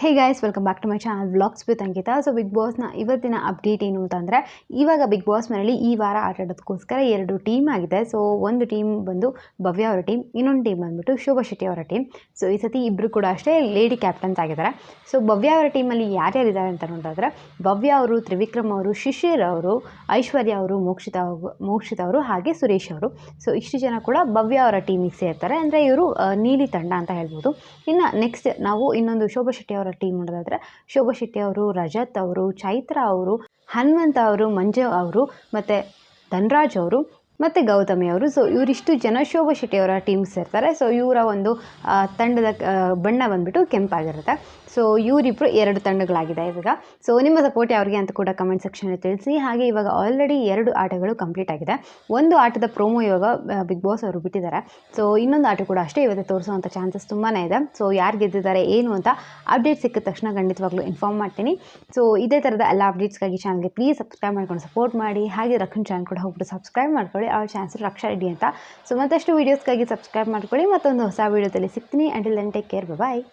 Hey guys, welcome back to my channel vlogs with Ankita. So big ಬಾಸ್ನ ಇವತ್ತಿನ update ಏನು ಅಂತಂದರೆ, ಇವಾಗ ಬಿಗ್ ಬಾಸ್ ಮನೇಲಿ ಈ ವಾರ ಆಟ ಆಡೋದಕ್ಕೋಸ್ಕರ 2 ಟೀಮ್ ಆಗಿದೆ. ಸೊ ಒಂದು ಟೀಮ್ ಬಂದು ಭವ್ಯ ಅವರ ಟೀಮ್, ಇನ್ನೊಂದು ಟೀಮ್ ಬಂದುಬಿಟ್ಟು ಶೋಭಾ ಶೆಟ್ಟಿ ಅವರ ಟೀಮ್. ಸೊ ಈ ಸತಿ ಇಬ್ಬರು ಕೂಡ ಅಷ್ಟೇ ಲೇಡಿ ಕ್ಯಾಪ್ಟನ್ಸ್ ಆಗಿದ್ದಾರೆ. ಸೊ ಭವ್ಯ ಅವರ ಟೀಮಲ್ಲಿ ಯಾರ್ಯಾರಿದ್ದಾರೆ ಅಂತ ನೋಡಿದ್ರೆ, ಭವ್ಯ ಅವರು, ತ್ರಿವಿಕ್ರಮ್ ಅವರು, ಶಿಶಿರ್ ಅವರು, ಐಶ್ವರ್ಯ ಅವರು, ಮೋಕ್ಷಿತ ಅವರು, ಹಾಗೆ ಸುರೇಶ್ ಅವರು. ಸೊ ಇಷ್ಟು ಜನ ಕೂಡ ಭವ್ಯ ಅವರ ಟೀಮಿಗೆ ಸೇರ್ತಾರೆ. ಅಂದರೆ ಇವರು ನೀಲಿ ತಂಡ ಅಂತ ಹೇಳ್ಬೋದು. ಇನ್ನು ನೆಕ್ಸ್ಟ್ ನಾವು ಇನ್ನೊಂದು ಶೋಭಾ ಶೆಟ್ಟಿ ಅವರ ಟೀಮ್ ನೋಡೋದಾದರೆ, ಶೋಭಾ ಶೆಟ್ಟಿ ಅವರು, ರಜತ್ ಅವರು, ಚೈತ್ರ ಅವರು, ಹನುಮಂತ ಅವರು, ಮಂಜು ಅವರು, ಮತ್ತು ಧನ್ರಾಜ್ ಅವರು ಮತ್ತು ಗೌತಮಿ ಅವರು. ಸೊ ಇವರಿಷ್ಟು ಜನ ಶೋಭಾ ಶೆಟ್ಟಿ ಅವರ ಟೀಮ್ಗೆ ಸೇರ್ತಾರೆ. ಸೊ ಇವರ ಒಂದು ತಂಡದ ಬಣ್ಣ ಬಂದುಬಿಟ್ಟು ಕೆಂಪಾಗಿರುತ್ತೆ. ಸೊ ಇವರಿಬ್ಬರು 2 ತಂಡಗಳಾಗಿದೆ ಇವಾಗ. ಸೊ ನಿಮ್ಮ ಸಪೋರ್ಟ್ ಯಾರಿಗೆ ಅಂತ ಕೂಡ ಕಮೆಂಟ್ ಸೆಕ್ಷನಲ್ಲಿ ತಿಳಿಸಿ. ಹಾಗೆ ಇವಾಗ ಆಲ್ರೆಡಿ 2 ಆಟಗಳು ಕಂಪ್ಲೀಟ್ ಆಗಿದೆ. ಒಂದು ಆಟದ ಪ್ರೋಮೋ ಇವಾಗ ಬಿಗ್ ಬಾಸ್ ಅವರು ಬಿಟ್ಟಿದ್ದಾರೆ. ಸೊ ಇನ್ನೊಂದು ಆಟ ಕೂಡ ಅಷ್ಟೇ ಇವತ್ತು ತೋರಿಸುವಂಥ ಚಾನ್ಸಸ್ ತುಂಬಾ ಇದೆ. ಸೊ ಯಾರು ಗೆದ್ದಿದ್ದಾರೆ ಏನು ಅಂತ ಅಪ್ಡೇಟ್ ಸಿಕ್ಕಿದ ತಕ್ಷಣ ಖಂಡಿತವಾಗ್ಲೂ ಇನ್ಫಾರ್ಮ್ ಮಾಡ್ತೀನಿ. ಸೊ ಇದೇ ಥರದ ಎಲ್ಲ ಅಪ್ಡೇಟ್ಸ್ಗಾಗಿ ಚಾನಲ್ಗೆ ಪ್ಲೀಸ್ ಸಬ್ಸ್ಕ್ರೈಬ್ ಮಾಡ್ಕೊಂಡು ಸಪೋರ್ಟ್ ಮಾಡಿ. ಹಾಗೆ ರಕ್ಷಣ್ ಚಾನಲ್ ಕೂಡ ಹೋಗ್ಬಿಟ್ಟು ಸಬ್ಸ್ಕ್ರೈಬ್ ಮಾಡ್ಕೊಳ್ಳಿ. ಅವ್ರ ಚಾನ್ಸ್ ರಕ್ಷಾ ರೆಡ್ಡಿ ಅಂತ. ಸೊ ಮತ್ತಷ್ಟು ವೀಡಿಯೋಸ್ಗಾಗಿ ಸಬ್ಸ್ಕ್ರೈಬ್ ಮಾಡ್ಕೊಳ್ಳಿ. ಮತ್ತೊಂದು ಹೊಸ ವೀಡಿಯೋದಲ್ಲಿ ಸಿಗ್ತೀನಿ. ಅಂಟಿಲ್ ದೆನ್ ಟೇಕ್ ಕೇರ್, ಬಾಯ್.